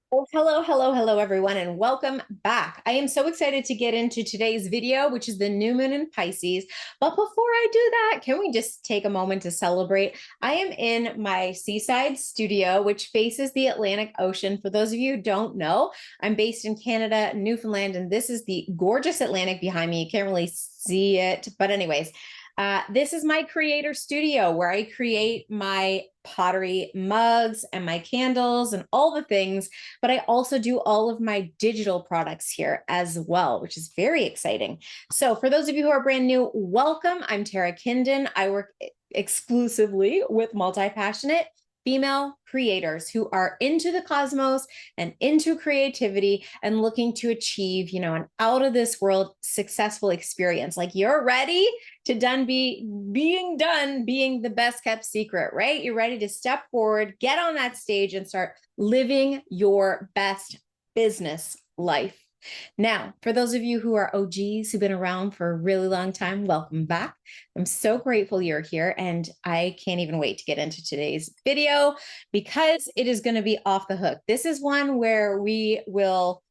Well, hello, everyone, and welcome back. I am so excited to get into today's video, which is the new moon in Pisces. But before I do that, can we just take a moment to celebrate? I am in my seaside studio, which faces the Atlantic Ocean. For those of you who don't know, I'm based in Canada, Newfoundland, and this is the gorgeous Atlantic behind me. You can't really see it, but anyways, this is my creator studio where I create my pottery mugs and my candles and all the things, but I also do all of my digital products here as well, which is very exciting. So for those of you who are brand new, welcome. I'm Tara Kindon. I work exclusively with multi-passionate female creators who are into the cosmos and into creativity and looking to achieve, an out of this world successful experience. Like you're ready to being the best kept secret, right? You're ready to step forward, get on that stage and start living your best business life. Now, for those of you who are OGs who've been around for a really long time, welcome back. I'm so grateful you're here, and I can't even wait to get into today's video because it is going to be off the hook. This is one where we will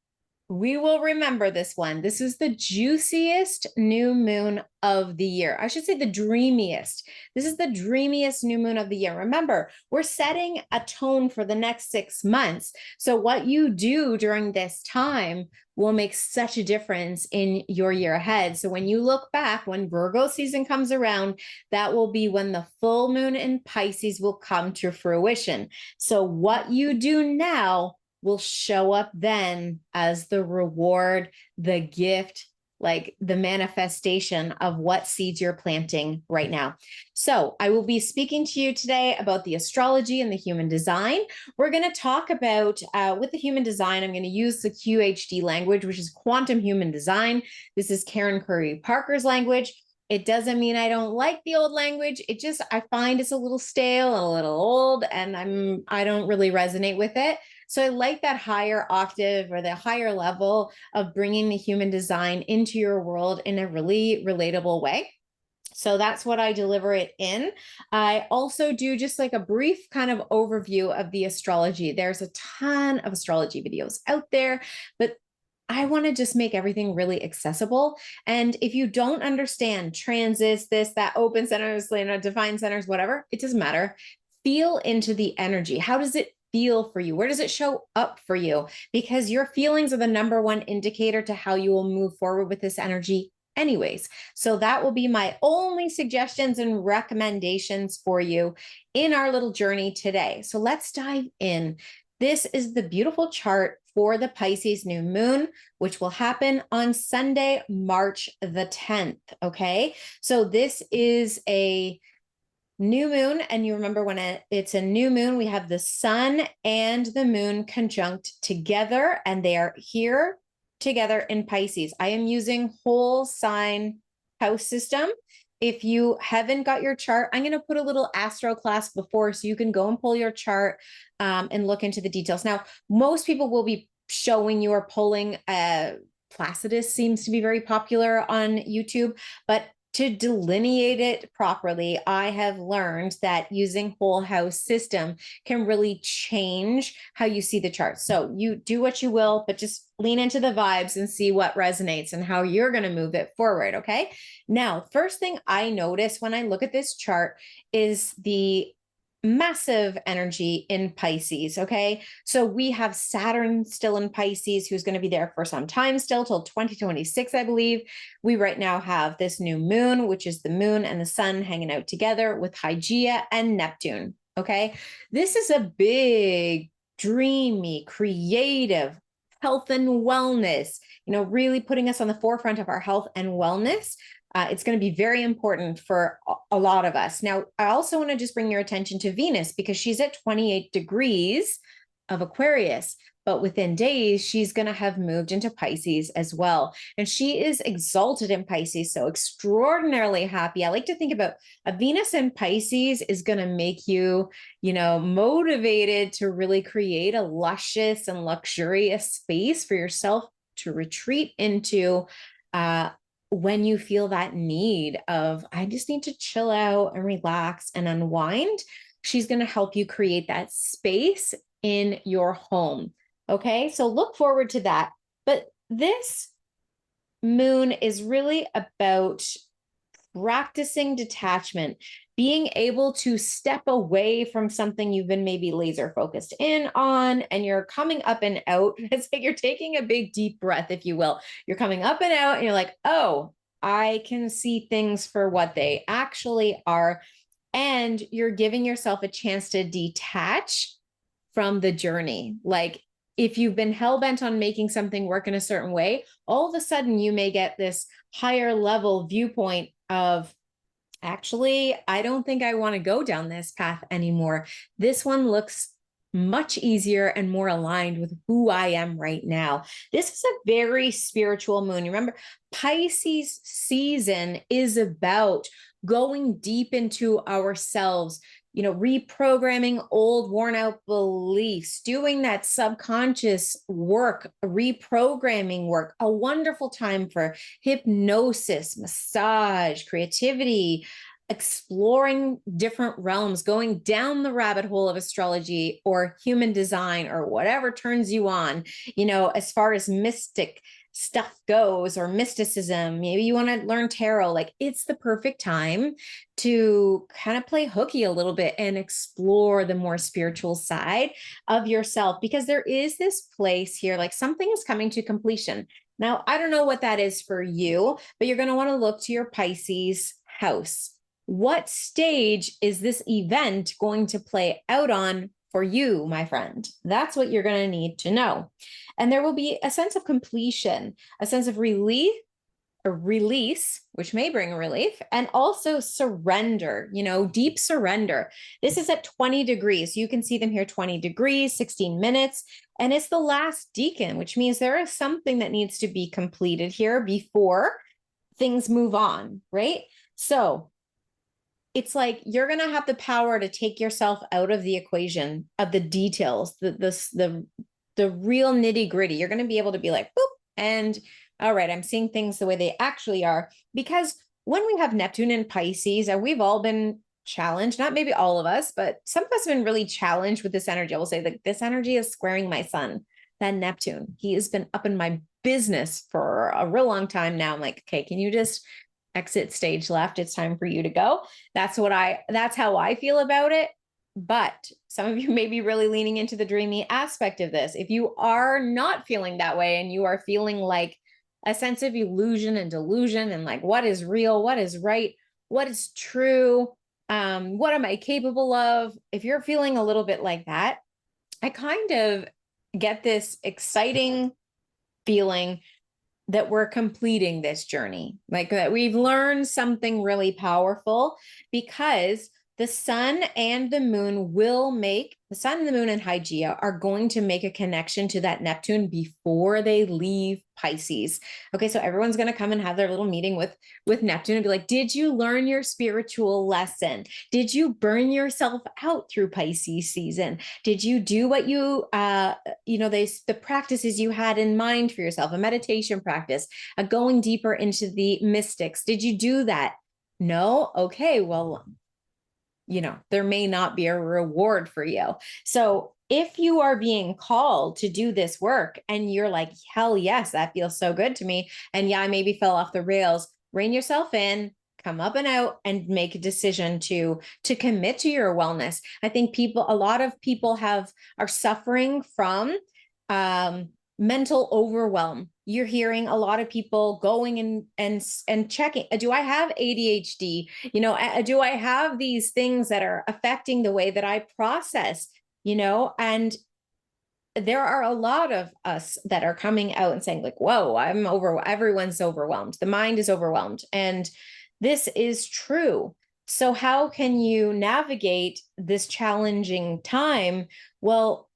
remember this one. This is the juiciest new moon of the year. I should say the dreamiest. This is the dreamiest new moon of the year. Remember, we're setting a tone for the next 6 months. So what you do during this time will make such a difference in your year ahead. So when you look back, when Virgo season comes around, that will be when the full moon in Pisces will come to fruition. So what you do now will show up then as the reward, the gift, like the manifestation of what seeds you're planting right now. So I will be speaking to you today about the astrology and the human design. We're going to talk about, with the human design, I'm going to use the QHD language, which is quantum human design. This is Karen Curry Parker's language. It doesn't mean I don't like the old language. I find it's a little stale and a little old, and I don't really resonate with it. So I like that higher octave or the higher level of bringing the human design into your world in a really relatable way. So that's what I deliver it in. I also do just like a brief kind of overview of the astrology. There's a ton of astrology videos out there, but I want to just make everything really accessible. And if you don't understand transits, this, that, open centers, divine centers, whatever, it doesn't matter. Feel into the energy. How does it feel for you? Where does it show up for you? Because your feelings are the number one indicator to how you will move forward with this energy anyways. So that will be my only suggestions and recommendations for you in our little journey today. So let's dive in. This is the beautiful chart for the Pisces new moon, which will happen on Sunday, March the 10th. Okay. So this is a new moon. And you remember when it's a new moon, we have the sun and the moon conjunct together, and they are here together in Pisces. I am using whole sign house system. If you haven't got your chart, I'm going to put a little astro class before so you can go and pull your chart and look into the details. Now, most people will be showing you or pulling. Placidus seems to be very popular on YouTube, but to delineate it properly, I have learned that using whole house system can really change how you see the chart. So you do what you will, but just lean into the vibes and see what resonates and how you're going to move it forward. Okay. Now, first thing I notice when I look at this chart is the massive energy in Pisces. Okay. So we have Saturn still in Pisces, who's going to be there for some time still till 2026, I believe. We right now have this new moon, which is the moon and the sun hanging out together with Hygeia and Neptune. Okay. This is a big, dreamy, creative health and wellness, really putting us on the forefront of our health and wellness. It's going to be very important for a lot of us. Now, I also want to just bring your attention to Venus because she's at 28 degrees of Aquarius, but within days, she's going to have moved into Pisces as well. And she is exalted in Pisces, so extraordinarily happy. I like to think about a Venus in Pisces is going to make you, motivated to really create a luscious and luxurious space for yourself to retreat into, when you feel that need of, I just need to chill out and relax and unwind. She's going to help you create that space in your home. Okay, so look forward to that. But this moon is really about practicing detachment, being able to step away from something you've been maybe laser focused in on, and you're coming up and out. It's like you're taking a big deep breath, if you will. You're coming up and out, and you're like, oh, I can see things for what they actually are. And you're giving yourself a chance to detach from the journey. Like, if you've been hell bent on making something work in a certain way, all of a sudden you may get this higher level viewpoint of, actually, I don't think I want to go down this path anymore. This one looks much easier and more aligned with who I am right now. This is a very spiritual moon. You remember, Pisces season is about going deep into ourselves, reprogramming old worn out beliefs, doing that subconscious work, reprogramming work, a wonderful time for hypnosis, massage, creativity, exploring different realms, going down the rabbit hole of astrology or human design or whatever turns you on, as far as mystic stuff goes, or mysticism. Maybe you want to learn tarot. Like, it's the perfect time to kind of play hooky a little bit and explore the more spiritual side of yourself, because there is this place here, like something is coming to completion. Now, I don't know what that is for you, but you're going to want to look to your Pisces house. What stage is this event going to play out on for you, my friend? That's what you're going to need to know. And there will be a sense of completion, a sense of relief, a release, which may bring a relief, and also surrender, deep surrender. This is at 20 degrees. You can see them here, 20 degrees, 16 minutes. And it's the last decan, which means there is something that needs to be completed here before things move on, right? So it's like you're going to have the power to take yourself out of the equation of the details, the real nitty gritty. You're going to be able to be like, boop, and all right, I'm seeing things the way they actually are. Because when we have Neptune in Pisces, and we've all been challenged, not maybe all of us, but some of us have been really challenged with this energy. I will say that this energy is squaring my sun, that Neptune. He has been up in my business for a real long time now. I'm like, okay, can you just exit stage left? It's time for you to go. That's how I feel about it. But some of you may be really leaning into the dreamy aspect of this. If you are not feeling that way, and you are feeling like a sense of illusion and delusion, and like, what is real, what is right, what is true, what am I capable of? If you're feeling a little bit like that, I kind of get this exciting feeling that we're completing this journey, like that we've learned something really powerful, because the sun and the moon and Hygeia are going to make a connection to that Neptune before they leave Pisces. Okay, so everyone's going to come and have their little meeting with Neptune and be like, did you learn your spiritual lesson? Did you burn yourself out through Pisces season? Did you do what the practices you had in mind for yourself, a meditation practice, a going deeper into the mystics? Did you do that? No? Okay, well, there may not be a reward for you. So if you are being called to do this work and you're like, hell yes, that feels so good to me, and yeah, I maybe fell off the rails, rein yourself in, come up and out, and make a decision to commit to your wellness. I think a lot of people are suffering from mental overwhelm. You're hearing a lot of people going and checking, do I have ADHD? Do I have these things that are affecting the way that I process? And there are a lot of us that are coming out and saying like, whoa, everyone's overwhelmed. The mind is overwhelmed. And this is true. So how can you navigate this challenging time? Well,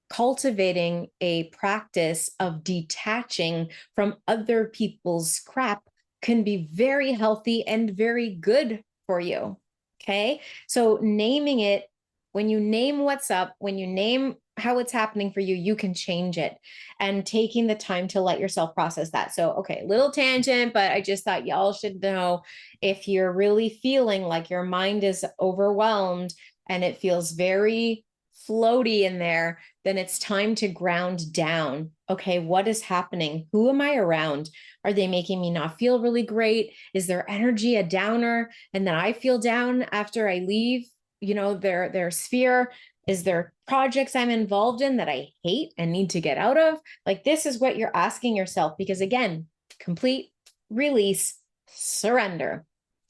cultivating a practice of detaching from other people's crap can be very healthy and very good for you. Okay. So naming it, when you name what's up, when you name how it's happening for you, you can change it, and taking the time to let yourself process that. So, okay, little tangent, but I just thought y'all should know, if you're really feeling like your mind is overwhelmed and it feels very floaty in there, then it's time to ground down. Okay, what is happening? Who am I around? Are they making me not feel really great? Is their energy a downer? And then I feel down after I leave, their sphere. Is there projects I'm involved in that I hate and need to get out of? Like, this is what you're asking yourself, because again, complete release, surrender.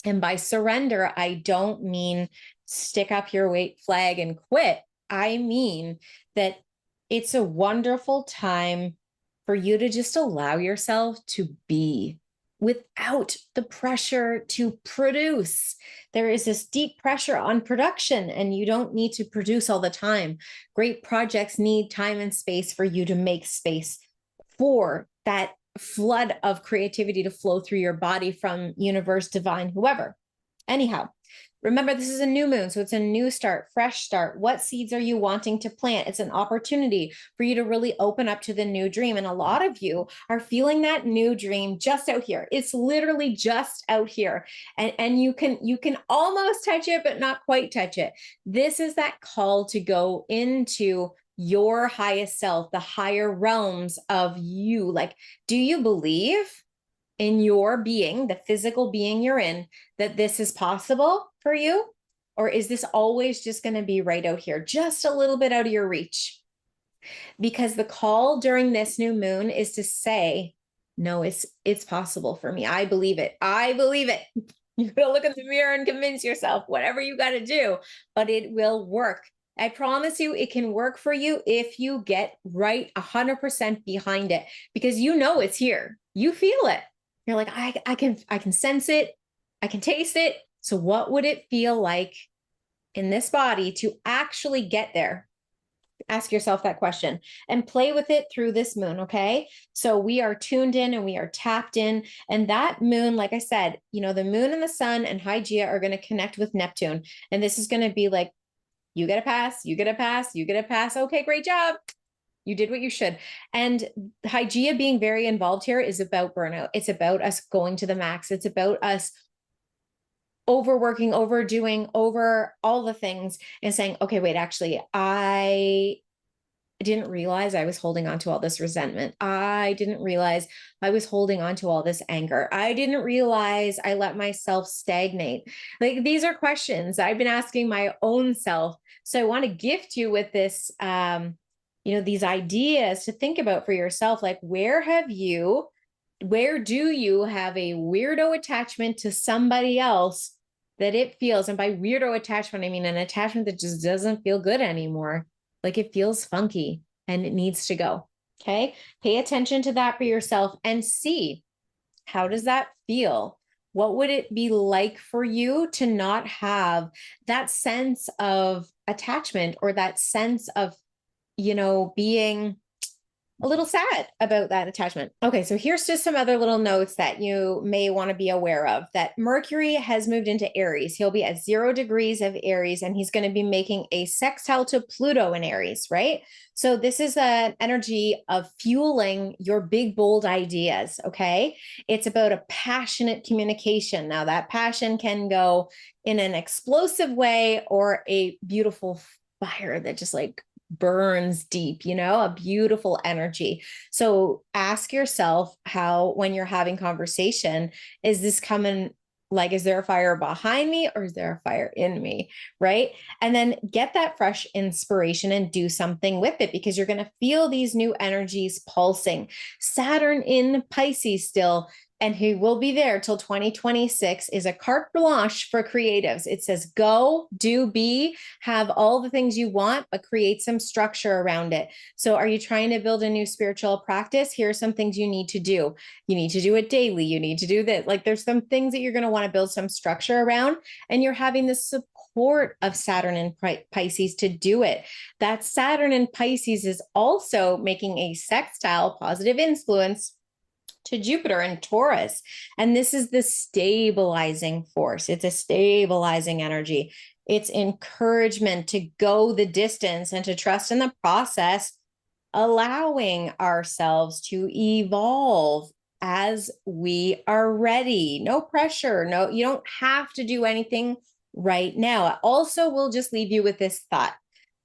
And by surrender, I don't mean stick up your weight flag and quit. I mean that it's a wonderful time for you to just allow yourself to be without the pressure to produce. There is this deep pressure on production, and you don't need to produce all the time. Great projects need time and space for you to make space for that flood of creativity to flow through your body from universe, divine, whoever. Anyhow, remember, this is a new moon, so it's a new start, fresh start. What seeds are you wanting to plant? It's an opportunity for you to really open up to the new dream. And a lot of you are feeling that new dream just out here. It's literally just out here. And you can almost touch it, but not quite touch it. This is that call to go into your highest self, the higher realms of you. Like, do you believe in your being, the physical being you're in, that this is possible for you? Or is this always just going to be right out here, just a little bit out of your reach? Because the call during this new moon is to say, no, it's possible for me. I believe it. I believe it. You gotta look in the mirror and convince yourself, whatever you got to do, but it will work. I promise you it can work for you if you get right 100% behind it, because you know it's here. You feel it. You're like, I can sense it. I can taste it. So what would it feel like in this body to actually get there? Ask yourself that question and play with it through this moon. Okay. So we are tuned in and we are tapped in. And that moon, like I said, the moon and the sun and Hygeia are going to connect with Neptune. And this is going to be like, you get a pass, you get a pass, you get a pass. Okay, great job. You did what you should. And Hygeia being very involved here is about burnout. It's about us going to the max. It's about us overworking, overdoing, over all the things and saying, okay, wait, actually, I didn't realize I was holding on to all this resentment. I didn't realize I was holding on to all this anger. I didn't realize I let myself stagnate. Like, these are questions I've been asking my own self. So I want to gift you with this, these ideas to think about for yourself. Like, where do you have a weirdo attachment to somebody else that it feels? And by weirdo attachment, I mean an attachment that just doesn't feel good anymore. Like, it feels funky and it needs to go. Okay. Pay attention to that for yourself and see, how does that feel? What would it be like for you to not have that sense of attachment, or that sense of, being a little sad about that attachment? Okay, so here's just some other little notes that you may want to be aware of. That Mercury has moved into Aries. He'll be at 0 degrees of Aries, and he's going to be making a sextile to Pluto in Aries, right? So this is an energy of fueling your big, bold ideas, okay? It's about a passionate communication. Now, that passion can go in an explosive way or a beautiful fire that just like burns deep, a beautiful energy. So ask yourself, how, when you're having conversation, is this coming, like, is there a fire behind me or is there a fire in me? Right. And then get that fresh inspiration and do something with it, because you're going to feel these new energies pulsing. Saturn in Pisces still, and he will be there till 2026, is a carte blanche for creatives. It says, go, do, be, have all the things you want, but create some structure around it. So are you trying to build a new spiritual practice? Here are some things you need to do. You need to do it daily. You need to do that. Like, there's some things that you're going to want to build some structure around, and you're having the support of Saturn and Pisces to do it. That Saturn and Pisces is also making a sextile, positive influence, to Jupiter and Taurus. And this is the stabilizing force. It's a stabilizing energy. It's encouragement to go the distance and to trust in the process, allowing ourselves to evolve as we are ready. No pressure. No, you don't have to do anything right now. Also, we'll just leave you with this thought.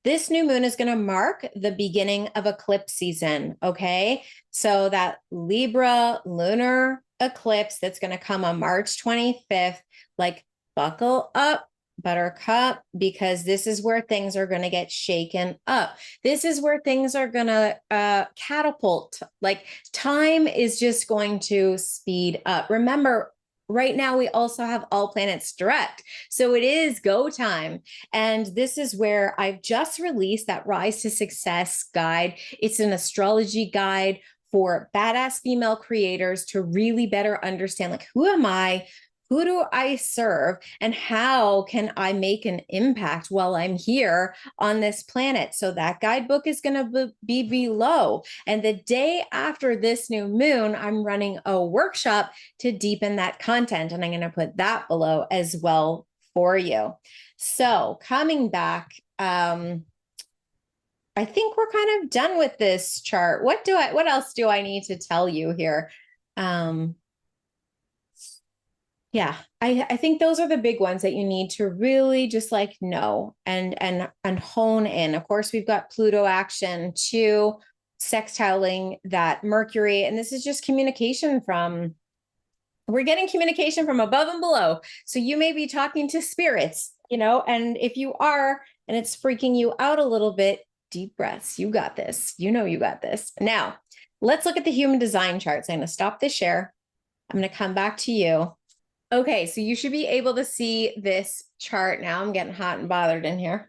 This new moon is going to mark the beginning of eclipse season. Okay. So that Libra lunar eclipse that's going to come on March 25th, like buckle up, Buttercup, because this is where things are going to get shaken up. This is where things are going to catapult. Like time is just going to speed up. Remember, right now we also have all planets direct. So it is go time. And this is where I've just released that Rise to Success guide. It's an astrology guide for badass female creators to really better understand, like, who am I? Who do I serve? And how can I make an impact while I'm here on this planet? So that guidebook is going to be below. And the day after this new moon, I'm running a workshop to deepen that content. And I'm going to put that below as well for you. So coming back, I think we're kind of done with this chart. What else do I need to tell you here? Yeah, I think those are the big ones that you need to really just like know and hone in. Of course, we've got Pluto action too, sextiling that Mercury, and this is just communication from, we're getting communication from above and below. So you may be talking to spirits, and if you are, and it's freaking you out a little bit, deep breaths. You got this. You know you got this. Now, let's look at the human design charts. I'm going to stop this share. I'm going to come back to you. Okay, so you should be able to see this chart now. I'm getting hot and bothered in here.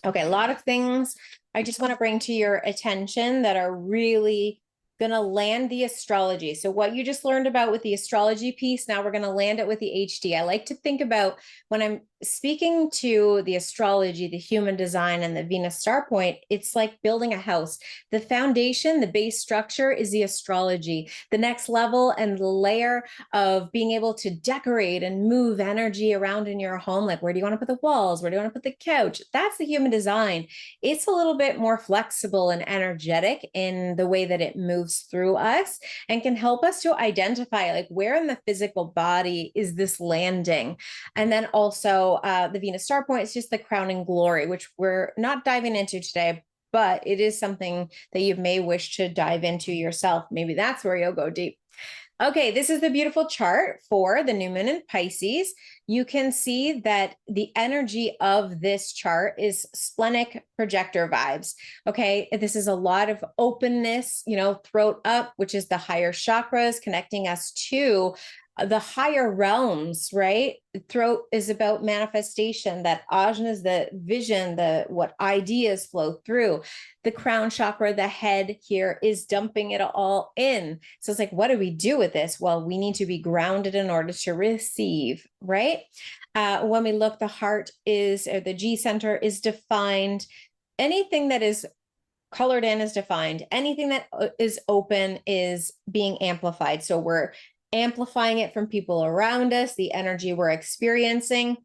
Okay, a lot of things I just want to bring to your attention that are really going to land the astrology. So what you just learned about with the astrology piece, now we're going to land it with the HD. I like to think about when I'm speaking to the astrology, the human design, and the Venus star point, it's like building a house. The foundation, the base structure is the astrology. The next level and layer of being able to decorate and move energy around in your home, like where do you want to put the walls? Where do you want to put the couch? That's the human design. It's a little bit more flexible and energetic in the way that it moves through us and can help us to identify, like, where in the physical body is this landing? And then also the Venus star point is just the crowning glory, which we're not diving into today, but it is something that you may wish to dive into yourself. Maybe that's where you'll go deep. Okay, this is the beautiful chart for the new moon in Pisces. You can see that the energy of this chart is splenic projector vibes. Okay, this is a lot of openness, throat up, which is the higher chakras connecting us to the higher realms, right? Throat is about manifestation. That ajna is the vision, what ideas flow through. The crown chakra, the head here, is dumping it all in. So it's like, what do we do with this? Well, we need to be grounded in order to receive, right? When we look, the heart or the G center is defined. Anything that is colored in is defined. Anything that is open is being amplified. So we're amplifying it from people around us, the energy we're experiencing.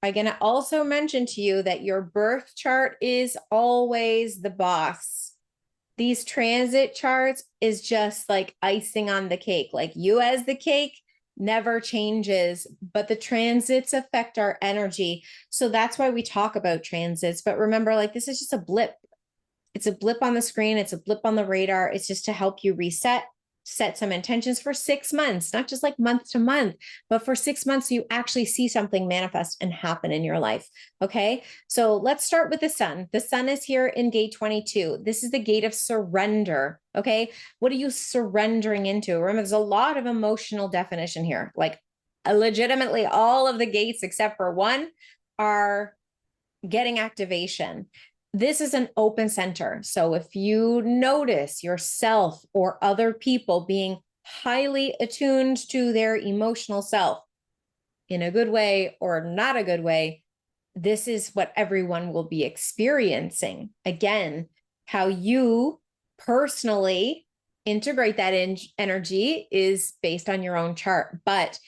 I'm going to also mention to you that your birth chart is always the boss. These transit charts is just like icing on the cake. Like, you as the cake never changes, but the transits affect our energy. So that's why we talk about transits. But remember, like, this is just a blip. It's a blip on the screen. It's a blip on the radar. It's just to help you reset, set some intentions for 6 months, not just like month to month, but for 6 months, so you actually see something manifest and happen in your life. Okay. So let's start with the sun. The sun is here in gate 22. This is the gate of surrender. Okay. What are you surrendering into? Remember, there's a lot of emotional definition here. Like, legitimately all of the gates except for one are getting activation. This is an open center. So if you notice yourself or other people being highly attuned to their emotional self in a good way or not a good way, this is what everyone will be experiencing. Again, how you personally integrate that energy is based on your own chart. But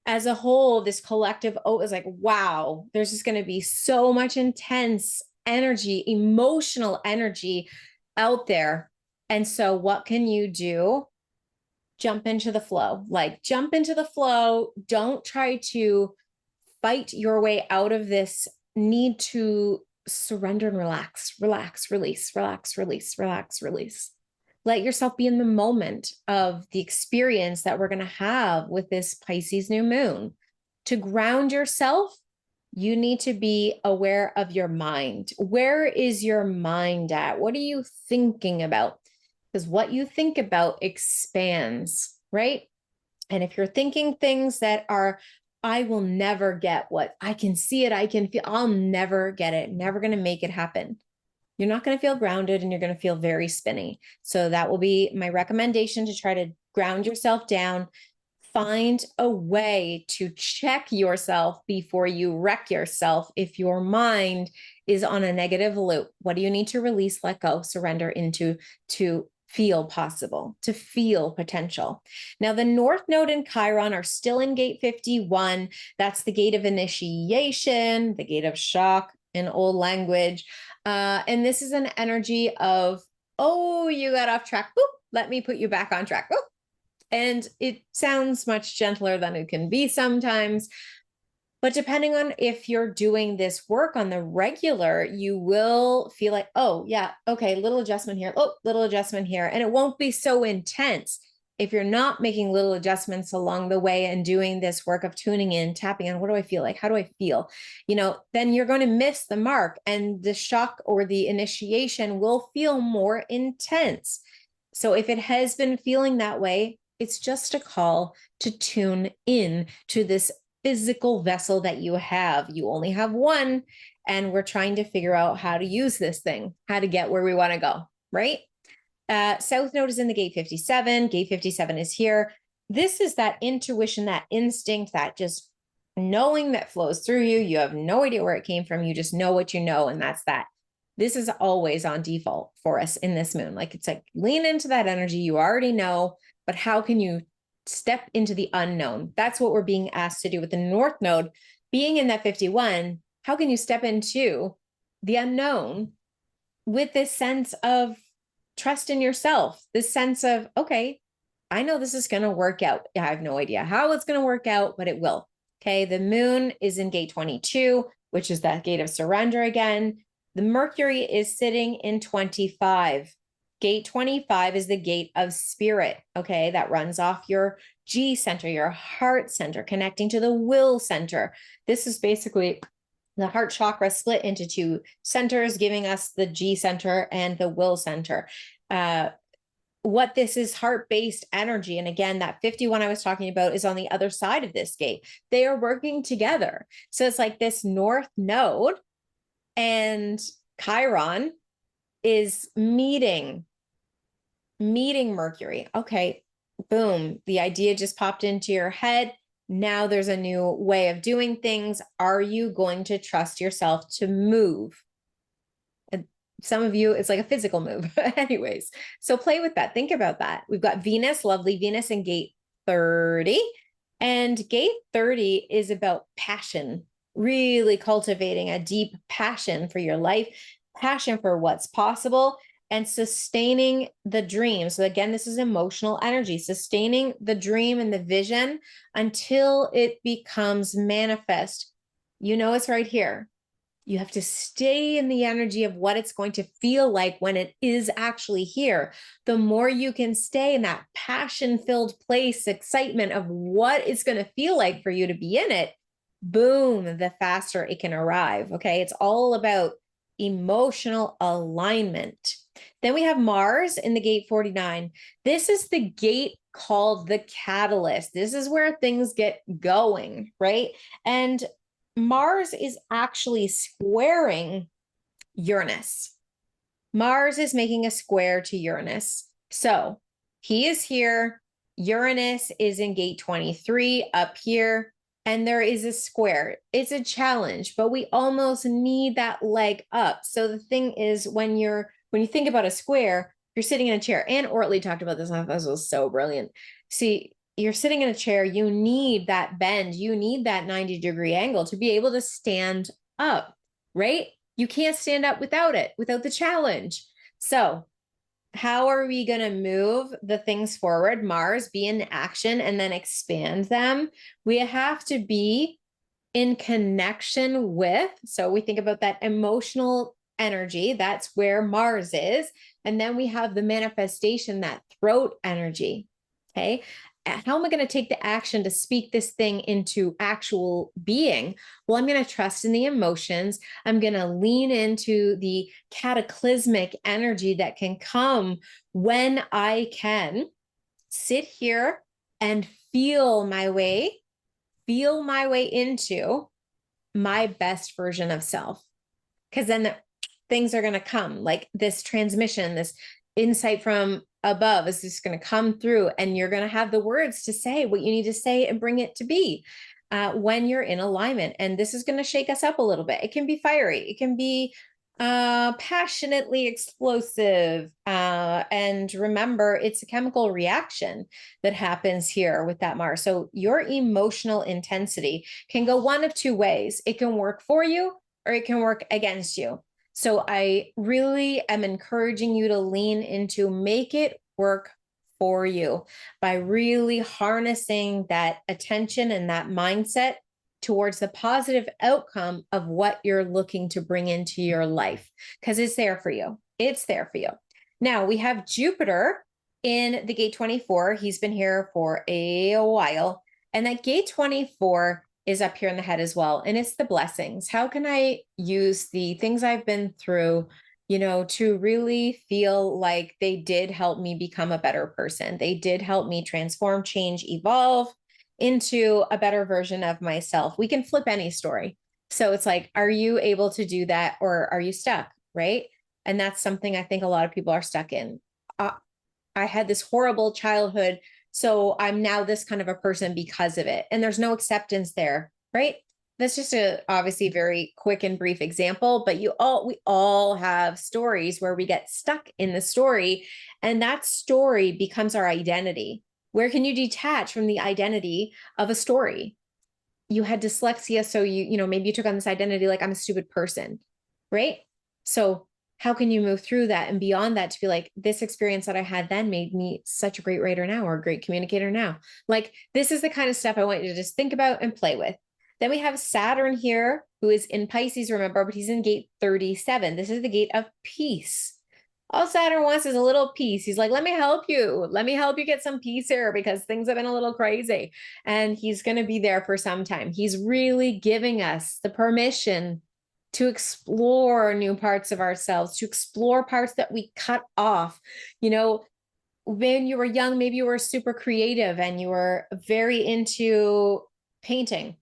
as a whole, this collective is like, wow, there's just going to be so much intense energy, emotional energy out there. And so what can you do? Jump into the flow. Like, jump into the flow. Don't try to fight your way out of this need to surrender and relax, relax, release, relax, release, relax, release. Let yourself be in the moment of the experience that we're going to have with this Pisces new moon. To ground yourself, you need to be aware of your mind. Where is your mind at? What are you thinking about? Because what you think about expands, right? And if you're thinking things that are, I will never get what I can see it, I can feel, I'll never get it, never going to make it happen. You're not going to feel grounded and you're going to feel very spinny. So that will be my recommendation, to try to ground yourself down. Find a way to check yourself before you wreck yourself. If your mind is on a negative loop, what do you need to release, let go, surrender into to feel possible, to feel potential? Now, the North Node and Chiron are still in gate 51. That's the gate of initiation, the gate of shock in old language. And this is an energy of, oh, you got off track. Boop, let me put you back on track. Boop. And it sounds much gentler than it can be sometimes. But depending on if you're doing this work on the regular, you will feel like, oh, yeah, okay, little adjustment here. Oh, little adjustment here. And it won't be so intense. If you're not making little adjustments along the way and doing this work of tuning in, tapping in, what do I feel like? How do I feel? Then you're going to miss the mark, and the shock or the initiation will feel more intense. So if it has been feeling that way, it's just a call to tune in to this physical vessel that you have. You only have one, and we're trying to figure out how to use this thing, how to get where we want to go, right? South Node is in the gate 57. Gate 57 is here. This is that intuition, that instinct, that just knowing that flows through you. You have no idea where it came from. You just know what you know, and that's that. This is always on default for us in this moon. Like, it's like, lean into that energy you already know, but how can you step into the unknown? That's what we're being asked to do with the North Node being in that 51. How can you step into the unknown with this sense of trust in yourself, this sense of, okay, I know this is going to work out. I have no idea how it's going to work out, but it will. Okay. The moon is in gate 22, which is that gate of surrender again. The Mercury is sitting in 25. Gate 25 is the gate of spirit. Okay. That runs off your G center, your heart center, connecting to the will center. This is basically the heart chakra split into two centers, giving us the G center and the will center. What this is, heart-based energy. And again, that 51 I was talking about is on the other side of this gate. They are working together. So it's like this North Node and Chiron is meeting Mercury. Okay, boom. The idea just popped into your head. Now there's a new way of doing things. Are you going to trust yourself to move? And some of you, it's like a physical move. Anyways, so play with that. Think about that. We've got Venus, lovely Venus in gate 30. And gate 30 is about passion, really cultivating a deep passion for your life, passion for what's possible, and sustaining the dream. So again, this is emotional energy, sustaining the dream and the vision until it becomes manifest. It's right here. You have to stay in the energy of what it's going to feel like when it is actually here. The more you can stay in that passion-filled place, excitement of what it's going to feel like for you to be in it, boom, the faster it can arrive. Okay. It's all about emotional alignment. Then we have Mars in the gate 49. This is the gate called the catalyst. This is where things get going, right? And Mars is actually squaring Uranus. Mars is making a square to Uranus. So he is here. Uranus is in gate 23 up here. And there is a square. It's a challenge, but we almost need that leg up. So the thing is, when you think about a square, you're sitting in a chair. Anne Ortley talked about this. I thought this was so brilliant. See, you're sitting in a chair. You need that bend. You need that 90-degree angle to be able to stand up, right? You can't stand up without it, without the challenge. So how are we going to move the things forward? Mars, be in action and then expand them. We have to be in connection with, so we think about that emotional energy, that's where Mars is. And then we have the manifestation, that throat energy. Okay. How am I going to take the action to speak this thing into actual being? Well, I'm going to trust in the emotions. I'm going to lean into the cataclysmic energy that can come when I can sit here and feel my way into my best version of self. Because then things are going to come, like this transmission, this insight from above is just going to come through, and you're going to have the words to say what you need to say and bring it to be when you're in alignment. And this is going to shake us up a little bit. It can be fiery. It can be passionately explosive. And remember, it's a chemical reaction that happens here with that Mars. So your emotional intensity can go one of two ways. It can work for you or it can work against you. So I really am encouraging you to lean into make it work for you by really harnessing that attention and that mindset towards the positive outcome of what you're looking to bring into your life, because it's there for you. It's there for you. Now we have Jupiter in the gate 24. He's been here for a while. And that gate 24 is up here in the head as well. And it's the blessings. How can I use the things I've been through, to really feel like they did help me become a better person? They did help me transform, change, evolve into a better version of myself. We can flip any story. So it's like, are you able to do that or are you stuck? Right. And that's something I think a lot of people are stuck in. I had this horrible childhood, so I'm now this kind of a person because of it. And there's no acceptance there, right? That's just a obviously very quick and brief example, but we all have stories where we get stuck in the story, and that story becomes our identity. Where can you detach from the identity of a story? You had dyslexia, so maybe you took on this identity like I'm a stupid person, right? So how can you move through that and beyond that to be like, this experience that I had then made me such a great writer now or a great communicator now? Like, this is the kind of stuff I want you to just think about and play with. Then we have Saturn here, who is in Pisces, remember, but he's in gate 37. This is the gate of peace. All Saturn wants is a little peace. He's like, let me help you. Let me help you get some peace here because things have been a little crazy. And he's going to be there for some time. He's really giving us the permission to explore new parts of ourselves, to explore parts that we cut off. When you were young, maybe you were super creative and you were very into painting,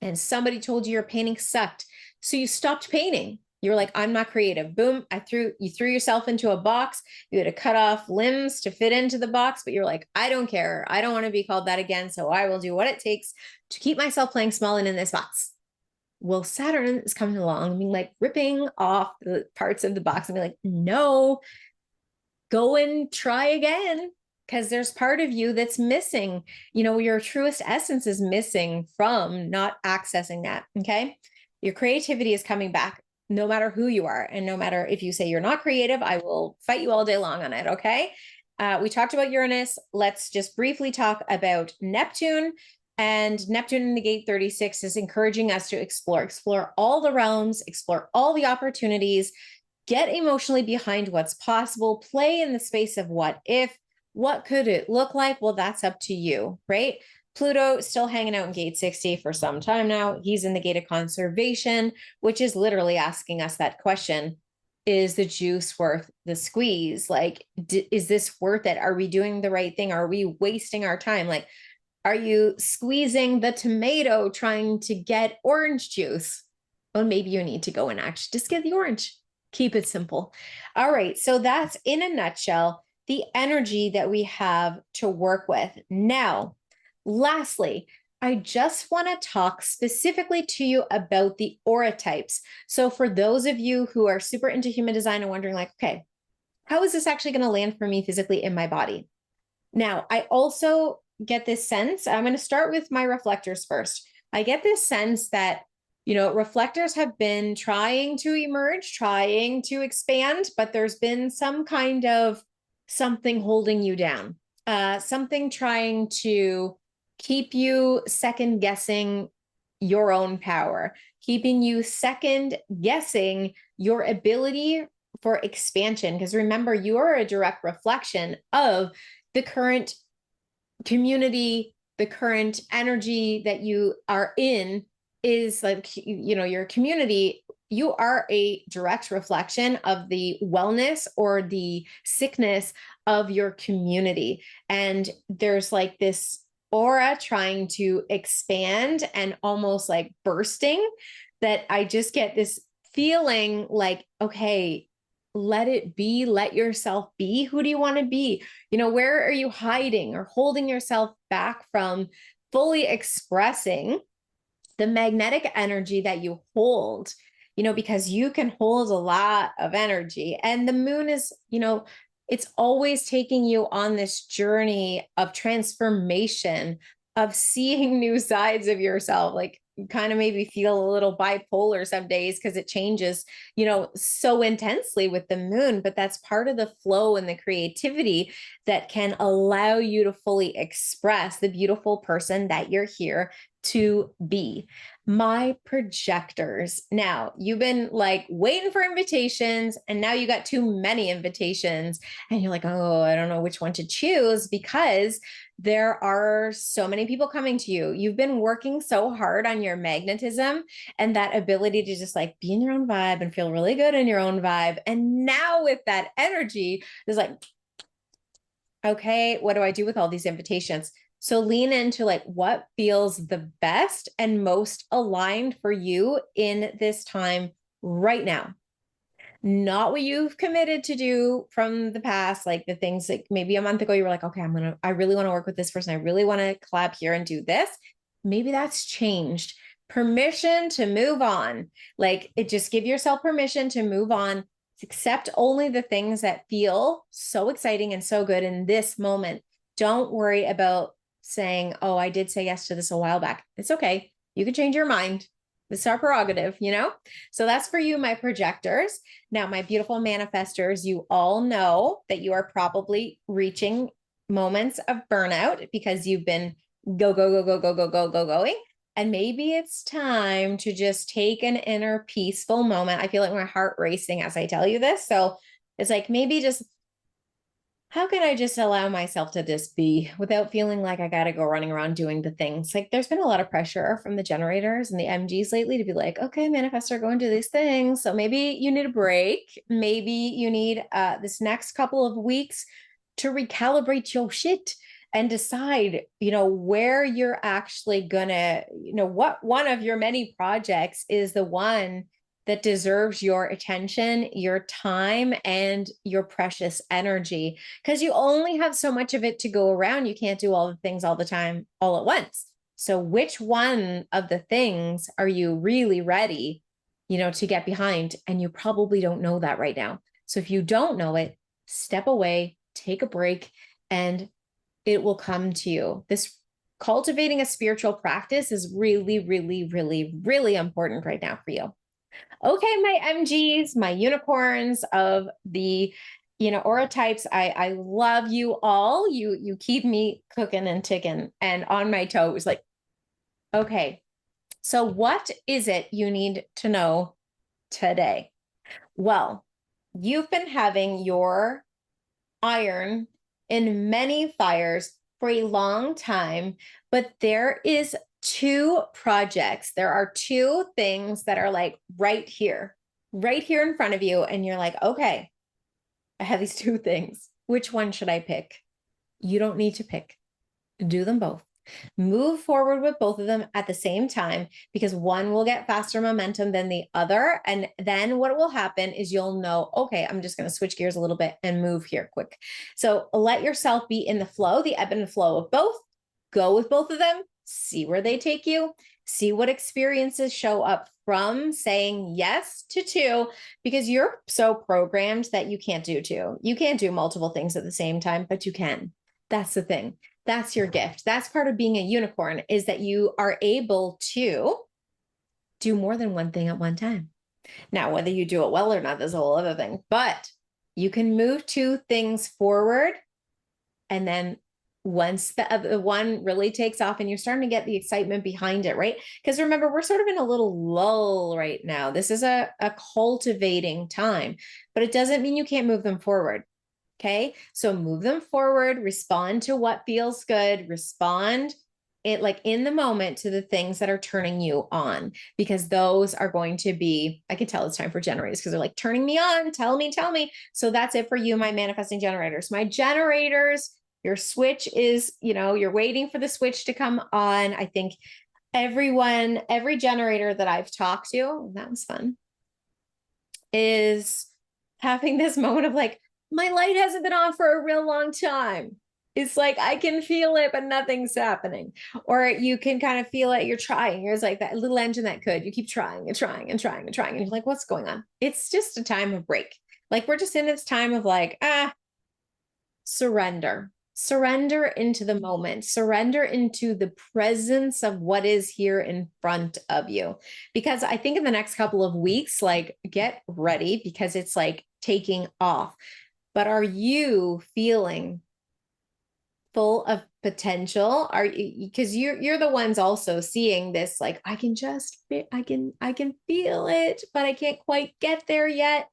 and somebody told you your painting sucked. So you stopped painting. You were like, I'm not creative. Boom. You threw yourself into a box. You had to cut off limbs to fit into the box, but you're like, I don't care. I don't want to be called that again. So I will do what it takes to keep myself playing small and in this box. Well, Saturn is coming along and being like ripping off the parts of the box and be like, no, go and try again. Because there's part of you that's missing. Your truest essence is missing from not accessing that. Okay. Your creativity is coming back no matter who you are. And no matter if you say you're not creative, I will fight you all day long on it. Okay. We talked about Uranus. Let's just briefly talk about Neptune. And Neptune in the gate 36 is encouraging us to explore all the realms, explore all the opportunities, get emotionally behind what's possible, play in the space of what if. What could it look like? Well, that's up to you, right? Pluto still hanging out in gate 60 for some time now. He's in the gate of conservation, which is literally asking us that question. Is the juice worth the squeeze? Like, is this worth it? Are we doing the right thing? Are we wasting our time? Like, are you squeezing the tomato trying to get orange juice? Well, maybe you need to go and actually just get the orange. Keep it simple. All right. So that's in a nutshell the energy that we have to work with. Now, lastly, I just want to talk specifically to you about the aura types. So for those of you who are super into human design and wondering like, okay, how is this actually going to land for me physically in my body? Now, I also get this sense, I'm going to start with my reflectors first. I get this sense that reflectors have been trying to emerge, trying to expand, but there's been some kind of something holding you down, something trying to keep you second guessing your own power, keeping you second guessing your ability for expansion. Because remember, you are a direct reflection of the current community, the current energy that you are in is like, your community. You are a direct reflection of the wellness or the sickness of your community. And there's like this aura trying to expand and almost like bursting, that I just get this feeling like, okay, let it be, let yourself be. Who do you want to be? Where are you hiding or holding yourself back from fully expressing the magnetic energy that you hold? Because you can hold a lot of energy, and the moon is, it's always taking you on this journey of transformation, of seeing new sides of yourself. Like, kind of maybe feel a little bipolar some days because it changes, so intensely with the moon, but that's part of the flow and the creativity that can allow you to fully express the beautiful person that you're here to be. My projectors. Now, you've been like waiting for invitations, and now you got too many invitations, and you're like, oh, I don't know which one to choose, because there are so many people coming to you. You've been working so hard on your magnetism and that ability to just like be in your own vibe and feel really good in your own vibe. And now with that energy, it's like, okay, what do I do with all these invitations? So lean into like what feels the best and most aligned for you in this time right now. Not what you've committed to do from the past, like the things like maybe a month ago you were like, okay, I really want to work with this person. I really want to collab here and do this. Maybe that's changed. Permission to move on. Like, it just give yourself permission to move on. Accept only the things that feel so exciting and so good in this moment. Don't worry about saying, oh, I did say yes to this a while back. It's okay. You can change your mind. It's our prerogative, So that's for you, my projectors. Now, my beautiful manifestors, you all know that you are probably reaching moments of burnout because you've been go, go, go, go, go, go, go, go, going. And maybe it's time to just take an inner peaceful moment. I feel like my heart racing as I tell you this. So it's like, maybe just, how can I just allow myself to just be without feeling like I got to go running around doing the things? Like, there's been a lot of pressure from the generators and the MGs lately to be like, okay, manifestor, go and do these things. So maybe you need a break. Maybe you need this next couple of weeks to recalibrate your shit and decide, where you're actually gonna, what one of your many projects is the one that deserves your attention, your time, and your precious energy. Because you only have so much of it to go around. You can't do all the things all the time, all at once. So which one of the things are you really ready, to get behind? And you probably don't know that right now. So if you don't know it, step away, take a break, and it will come to you. This cultivating a spiritual practice is really, really, really, really important right now for you. Okay, my MGs, my unicorns of the, aura types. I love you all. You keep me cooking and ticking and on my toes. Like, okay, so what is it you need to know today? Well, you've been having your iron in many fires for a long time, but there is two projects. There are two things that are like right here in front of you. And you're like, okay, I have these two things. Which one should I pick? You don't need to pick. Do them both. Move forward with both of them at the same time, because one will get faster momentum than the other. And then what will happen is you'll know, okay, I'm just going to switch gears a little bit and move here quick. So let yourself be in the flow, the ebb and flow of both. Go with both of them, see where they take you, see what experiences show up from saying yes to two, because you're so programmed that you can't do two. You can't do multiple things at the same time, but you can. That's the thing. That's your gift. That's part of being a unicorn, is that you are able to do more than one thing at one time. Now, whether you do it well or not is a whole other thing, but you can move two things forward and then once the one really takes off and you're starting to get the excitement behind it, right? Because remember, we're sort of in a little lull right now. This is a cultivating time, but it doesn't mean you can't move them forward. Okay. So move them forward, respond to what feels good, respond it like in the moment to the things that are turning you on, because those are going to be, I can tell it's time for generators because they're like turning me on, tell me, tell me. So that's it for you, my manifesting generators. My generators, your switch is, you're waiting for the switch to come on. I think every generator that I've talked to, that was fun, is having this moment of like, my light hasn't been on for a real long time. It's like, I can feel it, but nothing's happening. Or you can kind of feel it. You're trying. There's like that little engine that could, you keep trying and trying and trying and trying. And you're like, what's going on? It's just a time of break. Like we're just in this time of like, surrender into the moment, surrender into the presence of what is here in front of you. Because I think in the next couple of weeks, like get ready because it's like taking off. But are you feeling full of potential? Are you, because you're the ones also seeing this, like I can feel it, but I can't quite get there yet.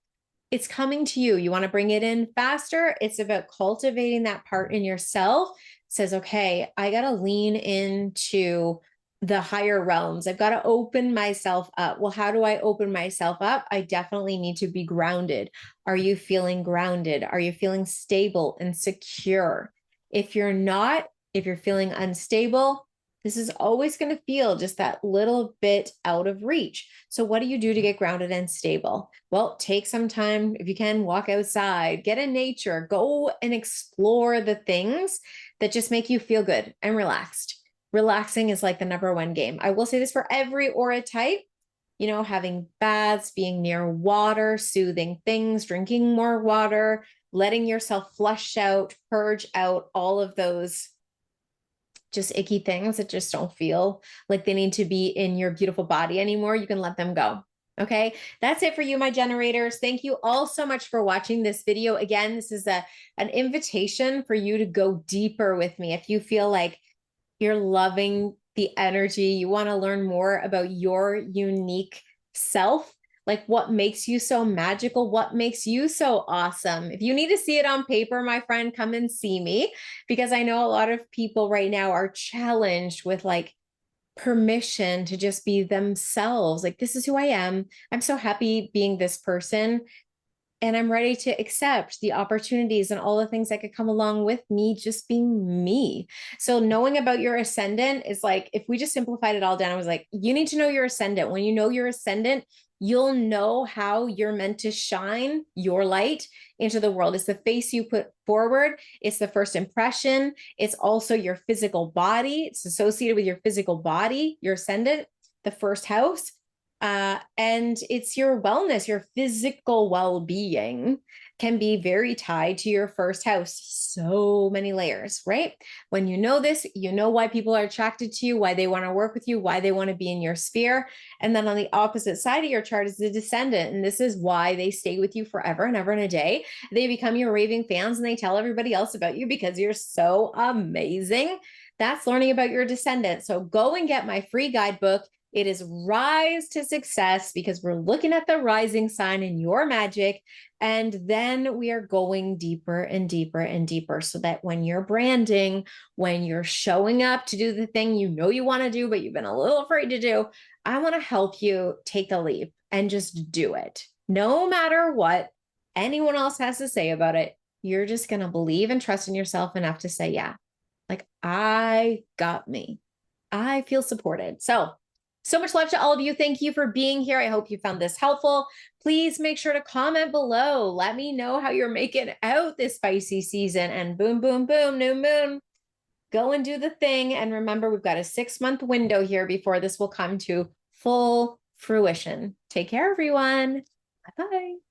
It's coming to you. You want to bring it in faster. It's about cultivating that part in yourself. It says, okay, I got to lean into the higher realms. I've got to open myself up. Well, how do I open myself up? I definitely need to be grounded. Are you feeling grounded? Are you feeling stable and secure? If you're not, if you're feeling unstable, this is always going to feel just that little bit out of reach. So what do you do to get grounded and stable? Well, take some time. If you can, walk outside, get in nature, go and explore the things that just make you feel good and relaxed. Relaxing is like the number one game. I will say this for every aura type, having baths, being near water, soothing things, drinking more water, letting yourself flush out, purge out all of those just icky things that just don't feel like they need to be in your beautiful body anymore. You can let them go. Okay, that's it for you, my generators. Thank you all so much for watching this video. Again, this is an invitation for you to go deeper with me. If you feel like you're loving the energy, you want to learn more about your unique self, like what makes you so magical, what makes you so awesome. If you need to see it on paper, my friend, come and see me, because I know a lot of people right now are challenged with like permission to just be themselves. Like, this is who I am. I'm so happy being this person. And I'm ready to accept the opportunities and all the things that could come along with me just being me. So knowing about your ascendant is like, if we just simplified it all down, I was like, you need to know your ascendant. When you know your ascendant, you'll know how you're meant to shine your light into the world. It's the face you put forward. It's the first impression. It's also your physical body. It's associated with your physical body, your ascendant, the first house. And it's your wellness, your physical well-being can be very tied to your first house. So many layers, right? When you know this, you know why people are attracted to you, why they want to work with you, why they want to be in your sphere. And then on the opposite side of your chart is the descendant. And this is why they stay with you forever and ever and a day. They become your raving fans and they tell everybody else about you because you're so amazing. That's learning about your descendant. So go and get my free guidebook. It is Rise to Success, because we're looking at the rising sign in your magic. And then we are going deeper and deeper and deeper, so that when you're branding, when you're showing up to do the thing you know you want to do, but you've been a little afraid to do, I want to help you take a leap and just do it. No matter what anyone else has to say about it, you're just going to believe and trust in yourself enough to say, yeah, like I got me. I feel supported. So much love to all of you. Thank you for being here. I hope you found this helpful. Please make sure to comment below. Let me know how you're making out this Pisces season. And boom, boom, boom, new moon. Go and do the thing. And remember, we've got a 6-month window here before this will come to full fruition. Take care, everyone. Bye-bye.